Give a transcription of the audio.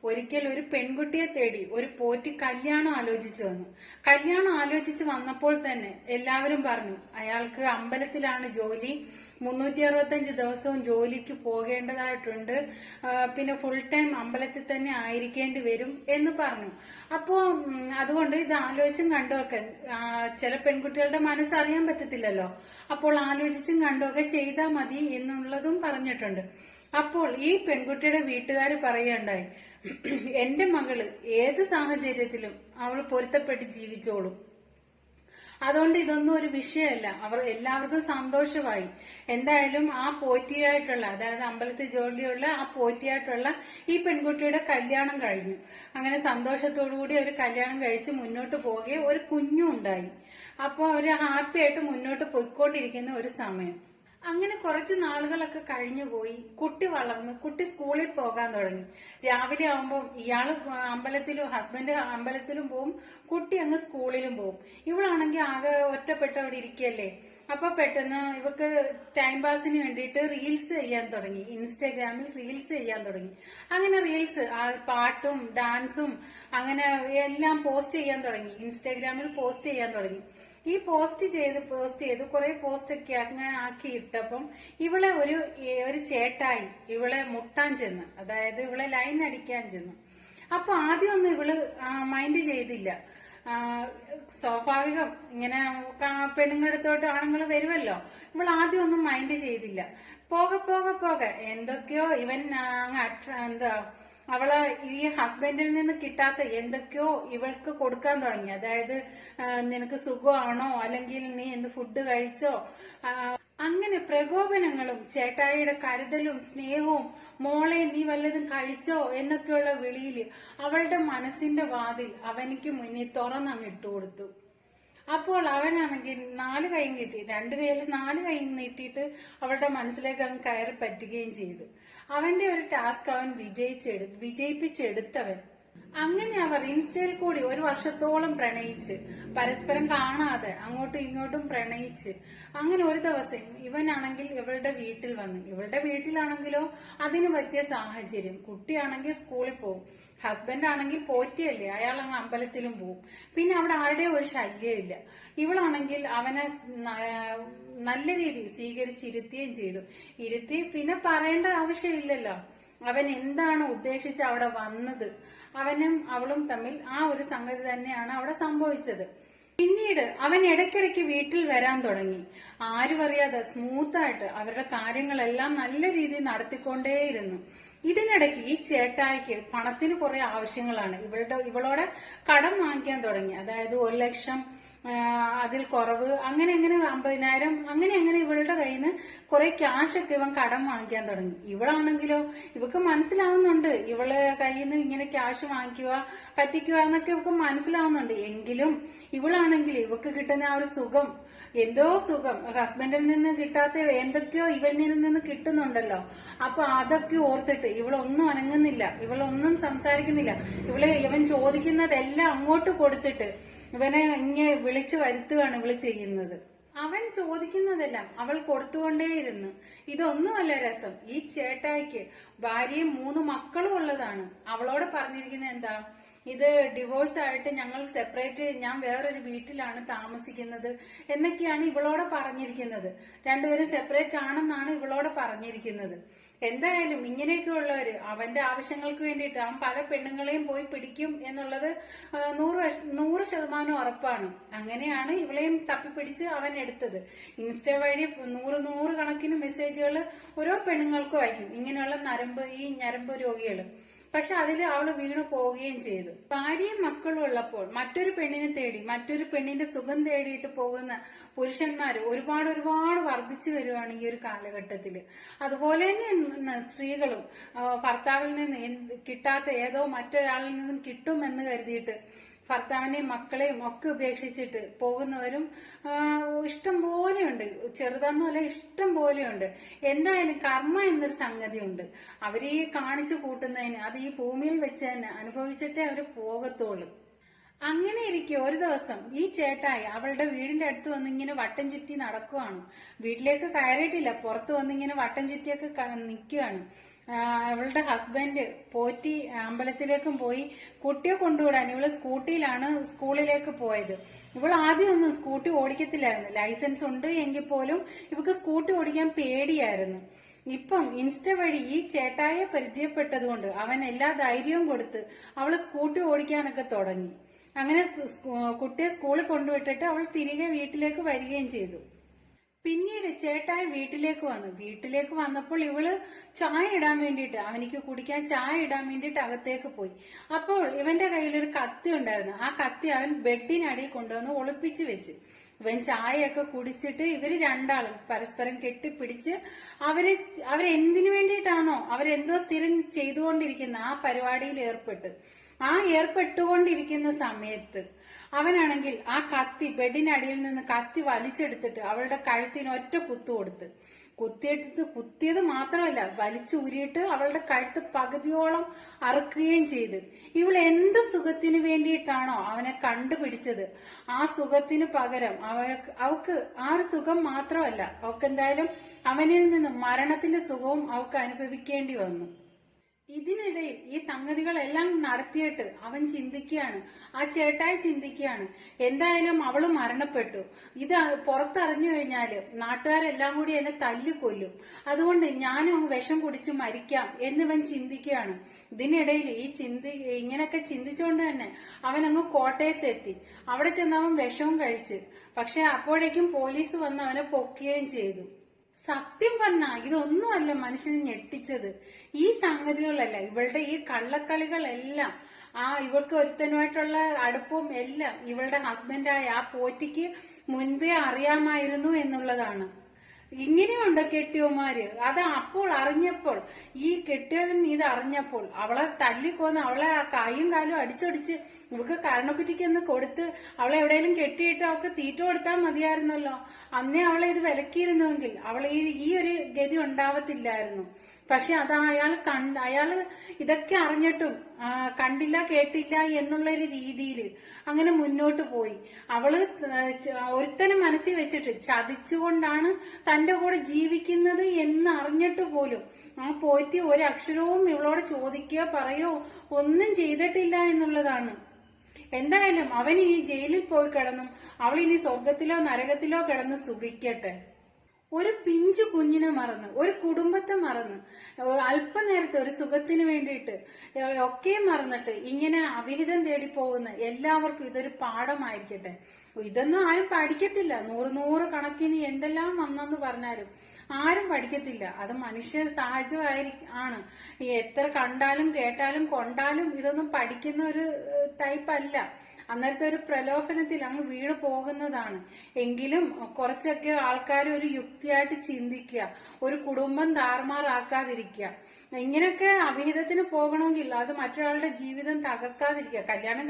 ഒരിക്കൽ ഒരു പെൺകുട്ടിയെ തേടി ഒരു പോറ്റി കല്യാണം ആലോചിച്ചു വന്നു. കല്യാണം ആലോചിച്ച് വന്നപ്പോൾ തന്നെ എല്ലാവരും പറഞ്ഞു അയാൾക്ക് അമ്പലത്തിലാണ് ജോലി, 365 ദിവസവും ജോലിക്ക് പോകേണ്ടതായിട്ടുണ്ട്, പിന്നെ ഫുൾ ടൈം അമ്പലത്തിൽ തന്നെ ആയിരിക്കേണ്ടി വരും എന്ന് പറഞ്ഞു. അപ്പോ അതുകൊണ്ട് ഇത് ആലോചിച്ചും കണ്ടുമൊക്കെ ചില പെൺകുട്ടികളുടെ മനസ്സറിയാൻ പറ്റത്തില്ലല്ലോ, അപ്പോൾ ആലോചിച്ചും കണ്ടുമൊക്കെ ചെയ്താൽ മതി എന്നുള്ളതും പറഞ്ഞിട്ടുണ്ട്. അപ്പോൾ ഈ പെൺകുട്ടിയുടെ വീട്ടുകാർ പറയുകയുണ്ടായി, എന്റെ മകള് ഏത് സാഹചര്യത്തിലും അവൾ പൊരുത്തപ്പെട്ട് ജീവിച്ചോളും, അതുകൊണ്ട് ഇതൊന്നും ഒരു വിഷയമല്ല. അവർ എല്ലാവർക്കും സന്തോഷമായി. എന്തായാലും ആ പോറ്റിയായിട്ടുള്ള, അതായത് അമ്പലത്തിൽ ജോലിയുള്ള ആ പോറ്റിയായിട്ടുള്ള ഈ പെൺകുട്ടിയുടെ കല്യാണം കഴിഞ്ഞു. അങ്ങനെ സന്തോഷത്തോടുകൂടി അവർ കല്യാണം കഴിച്ച് മുന്നോട്ട് പോകെ ഒരു കുഞ്ഞും ഉണ്ടായി. അപ്പോൾ അവര് ഹാപ്പി ആയിട്ട് മുന്നോട്ട് പോയിക്കൊണ്ടിരിക്കുന്ന ഒരു സമയം. അങ്ങനെ കുറച്ച് നാളുകളൊക്കെ കഴിഞ്ഞു പോയി. കുട്ടി വളർന്നു, കുട്ടി സ്കൂളിൽ പോകാൻ തുടങ്ങി. രാവിലെ ആവുമ്പോൾ ഇയാള് അമ്പലത്തിലും ഹസ്ബൻഡ് അമ്പലത്തിലും പോവും, കുട്ടി അങ്ങ് സ്കൂളിലും പോവും. ഇവളാണെങ്കിൽ ആകെ ഒറ്റപ്പെട്ട് അവിടെ ഇരിക്കല്ലേ. അപ്പൊ പെട്ടെന്ന് ഇവർക്ക് ടൈം പാസിന് വേണ്ടിയിട്ട് റീൽസ് ചെയ്യാൻ തുടങ്ങി. ഇൻസ്റ്റാഗ്രാമിൽ റീൽസ് ചെയ്യാൻ തുടങ്ങി. അങ്ങനെ റീൽസ് പാട്ടും ഡാൻസും അങ്ങനെ എല്ലാം പോസ്റ്റ് ചെയ്യാൻ തുടങ്ങി. ഇൻസ്റ്റാഗ്രാമിൽ പോസ്റ്റ് ചെയ്യാൻ തുടങ്ങി. ഈ പോസ്റ്റ് ചെയ്ത് കുറെ പോസ്റ്റ് ഒക്കെ അങ്ങനെ ആക്കി ഇട്ടപ്പം ഇവളെ ഒരു ചേട്ടായി ഇവളെ മുട്ടാൻ ചെന്ന്, അതായത് ഇവളെ ലൈൻ അടിക്കാൻ ചെന്നു. അപ്പൊ ആദ്യമൊന്നും ഇവള് മൈൻഡ് ചെയ്തില്ല. സ്വാഭാവികം, ഇങ്ങനെ പെണ്ണുങ്ങളടുത്തോട്ട് ആണുങ്ങൾ വരുമല്ലോ. ഇവൾ ആദ്യം ഒന്നും മൈൻഡ് ചെയ്തില്ല. പോകെ എന്തൊക്കെയോ ഇവൻ അവള് ഈ ഹസ്ബൻഡിൽ നിന്ന് കിട്ടാത്ത എന്തൊക്കെയോ ഇവൾക്ക് കൊടുക്കാൻ തുടങ്ങി. അതായത് നിനക്ക് സുഖമാണോ, അല്ലെങ്കിൽ നീ എന്ത് ഫുഡ് കഴിച്ചോ, അങ്ങനെ പ്രകോപനങ്ങളും ചേട്ടായിയുടെ കരുതലും സ്നേഹവും, മോളെ നീ വല്ലതും കഴിച്ചോ എന്നൊക്കെയുള്ള വിളിയില് അവളുടെ മനസ്സിന്റെ വാതിൽ അവനിക്ക് മുന്നിൽ തുറന്നങ്ങ് ഇട്ടുകൊടുത്തു. അപ്പോൾ അവനാണെങ്കിൽ 4 കൈയും കിട്ടി, 2 കൈയിൽ 4 കൈയും നീട്ടിയിട്ട് അവളുടെ മനസ്സിലേക്ക് അങ്ങ് കയറി പറ്റുകയും ചെയ്തു. അവന്റെ ഒരു ടാസ്ക് അവൻ വിജയിപ്പിച്ചെടുത്തവൻ. അങ്ങനെ അവർ ഇൻസ്റ്റയിൽ കൂടി 1 വർഷത്തോളം പ്രണയിച്ച്, പരസ്പരം കാണാതെ അങ്ങോട്ടും ഇങ്ങോട്ടും പ്രണയിച്ച്, അങ്ങനെ ഒരു ദിവസം ഇവനാണെങ്കിൽ ഇവളുടെ വീട്ടിൽ വന്നു. ഇവളുടെ വീട്ടിലാണെങ്കിലോ അതിന് പറ്റിയ സാഹചര്യം, കുട്ടിയാണെങ്കിൽ സ്കൂളിൽ പോകും, ഹസ്ബൻഡ് ആണെങ്കിൽ പോറ്റിയല്ലേ, അയാൾ അങ്ങ് അമ്പലത്തിലും പോകും, പിന്നെ അവിടെ ആരുടെയും ഒരു ശല്യമില്ല. ഇവളാണെങ്കിൽ അവനെ നല്ല രീതിയിൽ സ്വീകരിച്ചിരുത്തുകയും ചെയ്തു. ഇരുത്തി പിന്നെ പറയേണ്ട ആവശ്യമില്ലല്ലോ, അവൻ എന്താണ് ഉദ്ദേശിച്ച് അവിടെ വന്നത്. അവനും അവളും തമ്മിൽ ആ ഒരു സംഗതി തന്നെയാണ് അവിടെ സംഭവിച്ചത്. പിന്നീട് അവൻ ഇടയ്ക്കിടയ്ക്ക് വീട്ടിൽ വരാൻ തുടങ്ങി. ആരും അറിയാതെ സ്മൂത്തായിട്ട് അവരുടെ കാര്യങ്ങളെല്ലാം നല്ല രീതിയിൽ നടത്തിക്കൊണ്ടേയിരുന്നു. ഇതിനിടയ്ക്ക് ഈ ചേട്ടായിക്ക് പണത്തിന് കുറെ ആവശ്യങ്ങളാണ്. ഇവളോടെ കടം വാങ്ങിക്കാൻ തുടങ്ങി. അതായത് 1 ലക്ഷം, അതിൽ കുറവ്, അങ്ങനെ 50,000, അങ്ങനെ ഇവളുടെ കയ്യിൽ നിന്ന് കുറെ ക്യാഷൊക്കെ ഇവൻ കടം വാങ്ങിക്കാൻ തുടങ്ങി. ഇവളാണെങ്കിലോ ഇവക്ക് മനസ്സിലാവുന്നുണ്ട് ഇവള് കയ്യിൽ നിന്ന് ഇങ്ങനെ ക്യാഷ് വാങ്ങിക്കുക, പറ്റിക്കുക എന്നൊക്കെ ഇവക്ക് മനസ്സിലാവുന്നുണ്ട്. എങ്കിലും ഇവളാണെങ്കിൽ ഇവക്ക് കിട്ടുന്ന ആ ഒരു സുഖം, എന്തോ സുഖം ഹസ്ബൻഡിൽ നിന്ന് കിട്ടാത്ത എന്തൊക്കെയോ ഇവനിൽ നിന്ന് കിട്ടുന്നുണ്ടല്ലോ. അപ്പൊ അതൊക്കെ ഓർത്തിട്ട് ഇവളൊന്നും അനങ്ങുന്നില്ല, ഇവളൊന്നും സംസാരിക്കുന്നില്ല. ഇവൻ ചോദിക്കുന്നതെല്ലാം അങ്ങോട്ട് കൊടുത്തിട്ട് ഇവനെ ഇങ്ങനെ വിളിച്ചു വരുത്തുകയാണ് ഇവള് ചെയ്യുന്നത്. അവൻ ചോദിക്കുന്നതെല്ലാം അവൾ കൊടുത്തുകൊണ്ടേയിരുന്നു. ഇതൊന്നുമല്ല രസം, ഈ ചേട്ടായിക്ക് ഭാര്യയും 3 മക്കളും ഉള്ളതാണ്. അവളോട് പറഞ്ഞിരിക്കുന്നത് എന്താ, ഇത് ഡിവോഴ്സ് ആയിട്ട് ഞങ്ങൾ സെപ്പറേറ്റ്, ഞാൻ വേറൊരു വീട്ടിലാണ് താമസിക്കുന്നത് എന്നൊക്കെയാണ് ഇവളോട് പറഞ്ഞിരിക്കുന്നത്. രണ്ടുപേരും സെപ്പറേറ്റ് ആണെന്നാണ് ഇവളോട് പറഞ്ഞിരിക്കുന്നത്. എന്തായാലും ഇങ്ങനെയൊക്കെ ഉള്ളവര് അവന്റെ ആവശ്യങ്ങൾക്ക് വേണ്ടിയിട്ട് അവൻ പല പെണ്ണുങ്ങളെയും പോയി പിടിക്കും എന്നുള്ളത് 100% ഉറപ്പാണ്. അങ്ങനെയാണ് ഇവളെയും തപ്പിപ്പിടിച്ച് അവൻ എടുത്തത്. ഇൻസ്റ്റ വഴി 100 കണക്കിന് മെസ്സേജുകൾ ഓരോ പെണ്ണുങ്ങൾക്കും അയക്കും, ഇങ്ങനെയുള്ള ഈ ഞരമ്പ് രോഗികള്. പക്ഷെ അതിൽ അവള് വീണു പോവുകയും ചെയ്തു. ഭാര്യയും മക്കളും ഉള്ളപ്പോൾ മറ്റൊരു പെണ്ണിനെ തേടി, മറ്റൊരു പെണ്ണിന്റെ സുഖം തേടിയിട്ട് പോകുന്ന പുരുഷന്മാര് ഒരുപാട് വർദ്ധിച്ചു വരുവാണ് ഈ ഒരു കാലഘട്ടത്തില്. അതുപോലെ തന്നെ സ്ത്രീകളും ഭർത്താവിൽ നിന്ന് കിട്ടാത്ത ഏതോ മറ്റൊരാളിൽ നിന്നും കിട്ടുമെന്ന് കരുതിയിട്ട് ഭർത്താവിനെയും മക്കളെയും ഒക്കെ ഉപേക്ഷിച്ചിട്ട് പോകുന്നവരും ഇഷ്ടം പോലെയുണ്ട്. ചെറുതെന്നല്ല, ഇഷ്ടം പോലെയുണ്ട്. എന്തായാലും കർമ്മ എന്നൊരു സംഗതിയുണ്ട്. അവര് ഈ കാണിച്ചു കൂട്ടുന്നതിന് അത് ഈ ഭൂമിയിൽ വെച്ച് തന്നെ അനുഭവിച്ചിട്ടേ അവര് പോകത്തുള്ളൂ. അങ്ങനെ ഇരിക്കെ ഒരു ദിവസം ഈ ചേട്ടായി അവളുടെ വീടിന്റെ അടുത്ത് വന്ന് ഇങ്ങനെ വട്ടം ചുറ്റി നടക്കുവാണ്. വീട്ടിലേക്ക് കയറിയിട്ടില്ല, പുറത്ത് വന്ന് ഇങ്ങനെ വട്ടം ചുറ്റിയൊക്കെ നിൽക്കുകയാണ്. അവളുടെ ഹസ്ബൻഡ് പോറ്റി അമ്പലത്തിലേക്കും പോയി കുട്ടിയെ കൊണ്ടുവിടാൻ ഇവള് സ്കൂട്ടിയിലാണ് സ്കൂളിലേക്ക് പോയത്. ഇവൾ ആദ്യമൊന്നും സ്കൂട്ടി ഓടിക്കത്തില്ലായിരുന്നു. ലൈസൻസ് ഉണ്ട് എങ്കിൽ പോലും ഇവക്ക് സ്കൂട്ടി ഓടിക്കാൻ പേടിയായിരുന്നു. ഇപ്പം ഇൻസ്റ്റ വഴി ഈ ചേട്ടായെ പരിചയപ്പെട്ടതുകൊണ്ട് അവൻ എല്ലാ ധൈര്യവും കൊടുത്ത് അവള് സ്കൂട്ടി ഓടിക്കാനൊക്കെ തുടങ്ങി. അങ്ങനെ കുട്ടിയെ സ്കൂളിൽ കൊണ്ടുവിട്ടിട്ട് അവൾ തിരികെ വീട്ടിലേക്ക് വരികയും ചെയ്തു. പിന്നീട് ചേട്ടായി വീട്ടിലേക്ക് വന്നപ്പോൾ ഇവള് ചായ ഇടാൻ വേണ്ടിയിട്ട്, അവനിക്ക് കുടിക്കാൻ ചായ ഇടാൻ വേണ്ടിയിട്ട് അകത്തേക്ക് പോയി. അപ്പോൾ ഇവന്റെ കയ്യിലൊരു കത്തി ഉണ്ടായിരുന്നു. ആ കത്തി അവൻ ബെഡിനടിയിൽ കൊണ്ടുവന്ന് ഒളിപ്പിച്ചു വെച്ച്. ഇവൻ ചായയൊക്കെ കുടിച്ചിട്ട് ഇവര് രണ്ടാളും പരസ്പരം കെട്ടിപ്പിടിച്ച് അവരെന്തിനു വേണ്ടിയിട്ടാണോ അവരെന്തോ സ്ഥിരം ചെയ്തുകൊണ്ടിരിക്കുന്ന ആ പരിപാടിയിൽ ഏർപ്പെട്ടുകൊണ്ടിരിക്കുന്ന സമയത്ത് അവനാണെങ്കിൽ ആ കത്തി ബെഡിനടിയിൽ നിന്ന് കത്തി വലിച്ചെടുത്തിട്ട് അവളുടെ കഴുത്തിന് ഒറ്റ കുത്തിയത് മാത്രമല്ല വലിച്ചൂരിയിട്ട് അവളുടെ കഴുത്ത് പകുതിയോളം അറുക്കുകയും ചെയ്ത്. ഇവൾ എന്ത് സുഖത്തിന് വേണ്ടിയിട്ടാണോ അവനെ കണ്ടുപിടിച്ചത്, ആ സുഖത്തിന് പകരം അവക്ക് ആ ഒരു സുഖം മാത്രമല്ല, അവക്ക് എന്തായാലും അവനിൽ നിന്ന് മരണത്തിന്റെ സുഖവും അവക്ക് അനുഭവിക്കേണ്ടി വന്നു. ഇതിനിടയിൽ ഈ സംഗതികളെല്ലാം നടത്തിയിട്ട് അവൻ ചിന്തിക്കുകയാണ്, ആ ചേട്ടായി ചിന്തിക്കുകയാണ്, എന്തായാലും അവള് മരണപ്പെട്ടു, ഇത് പുറത്തറിഞ്ഞു കഴിഞ്ഞാല് നാട്ടുകാരെല്ലാം കൂടി എന്നെ തല്ലിക്കൊല്ലും, അതുകൊണ്ട് ഞാനും അങ്ങ് വിഷം കുടിച്ച് മരിക്കാം എന്നിവൻ ചിന്തിക്കുകയാണ്. ഇതിനിടയിൽ ഇങ്ങനെയൊക്കെ ചിന്തിച്ചുകൊണ്ട് തന്നെ അവൻ അങ്ങ് കോട്ടയത്തെത്തി. അവിടെ ചെന്ന് അവൻ വിഷവും കഴിച്ച്. പക്ഷെ അപ്പോഴേക്കും പോലീസ് വന്ന് അവനെ പൊക്കുകയും ചെയ്തു. സത്യം പറഞ്ഞ ഇതൊന്നുമല്ല മനുഷ്യനെ ഞെട്ടിച്ചത്, ഈ സംഗതികളല്ല, ഇവളുടെ ഈ കള്ളക്കളികളെല്ലാം, ഇവൾക്ക് ഒരുത്തനുമായിട്ടുള്ള അടുപ്പവും എല്ലാം ഇവളുടെ ഹസ്ബൻഡായ ആ പോറ്റിക്ക് മുൻപേ അറിയാമായിരുന്നു എന്നുള്ളതാണ്. ഇങ്ങനെയുണ്ട് കെട്ടിയവന്മാര്. അത് അപ്പോൾ അറിഞ്ഞപ്പോൾ, ഈ കെട്ടിയവൻ ഇത് അറിഞ്ഞപ്പോൾ അവളെ തല്ലിക്കൊന്ന് അവളെ കൈയും കാലും അടിച്ചൊടിച്ച് ഇവക്ക് കരണക്കുറ്റിക്കൊന്ന് കൊടുത്ത് അവളെ എവിടെയെങ്കിലും കെട്ടിയിട്ട് അവൾക്ക് തീറ്റ കൊടുത്താൽ മതിയായിരുന്നല്ലോ. അന്നേ അവളെ ഇത് വിലക്കിയിരുന്നുവെങ്കിൽ അവളെ ഈ ഒരു ഗതി ഉണ്ടാവത്തില്ലായിരുന്നു. പക്ഷെ അത് അയാള് ഇതൊക്കെ അറിഞ്ഞിട്ടും കണ്ടില്ല കേട്ടില്ല എന്നുള്ളൊരു രീതിയിൽ അങ്ങനെ മുന്നോട്ട് പോയി. അവള് ഒരുത്തനെ മനസ്സിൽ വെച്ചിട്ട് ചതിച്ചുകൊണ്ടാണ് തന്റെ കൂടെ ജീവിക്കുന്നത് എന്ന് അറിഞ്ഞിട്ട് പോലും ആ പോറ്റി ഒരക്ഷരവും ഇവളോട് ചോദിക്കുകയോ പറയോ ഒന്നും ചെയ്തിട്ടില്ല എന്നുള്ളതാണ്. എന്തായാലും അവൻ ഈ ജയിലിൽ പോയി കിടന്നും അവൾ ഇനി സ്വർഗത്തിലോ നരകത്തിലോ കിടന്ന് സുഖിക്കട്ടെ. ഒരു പിഞ്ചു കുഞ്ഞിനെ മറന്ന്, ഒരു കുടുംബത്തെ മറന്ന്, അല്പനേരത്തെ ഒരു സുഖത്തിന് വേണ്ടിയിട്ട് ഒക്കെ മറന്നിട്ട് ഇങ്ങനെ അവിഹിതം തേടി പോകുന്ന എല്ലാവർക്കും ഇതൊരു പാഠമായിരിക്കട്ടെ. ഇതൊന്നും ആരും പഠിക്കത്തില്ല. 100 കണക്കിന് എന്തെല്ലാം വന്നെന്ന് പറഞ്ഞാലും ആരും പഠിക്കത്തില്ല. അത് മനുഷ്യ സഹജമാണ്. എത്ര കണ്ടാലും കേട്ടാലും കൊണ്ടാലും ഇതൊന്നും പഠിക്കുന്ന ഒരു ടൈപ്പ് അല്ല. അന്നേരത്തെ ഒരു പ്രലോഭനത്തിൽ അങ്ങ് വീണ് പോകുന്നതാണ്. എങ്കിലും കുറച്ചൊക്കെ ആൾക്കാർ ഒരു യുക്തിയായിട്ട് ചിന്തിക്കുക, ഒരു കുടുംബം താറുമാറാക്കാതിരിക്കുക. ഇങ്ങനെയൊക്കെ അവിഹിതത്തിന് പോകണമെങ്കിൽ അത് മറ്റൊരാളുടെ ജീവിതം തകർക്കാതിരിക്കുക. കല്യാണം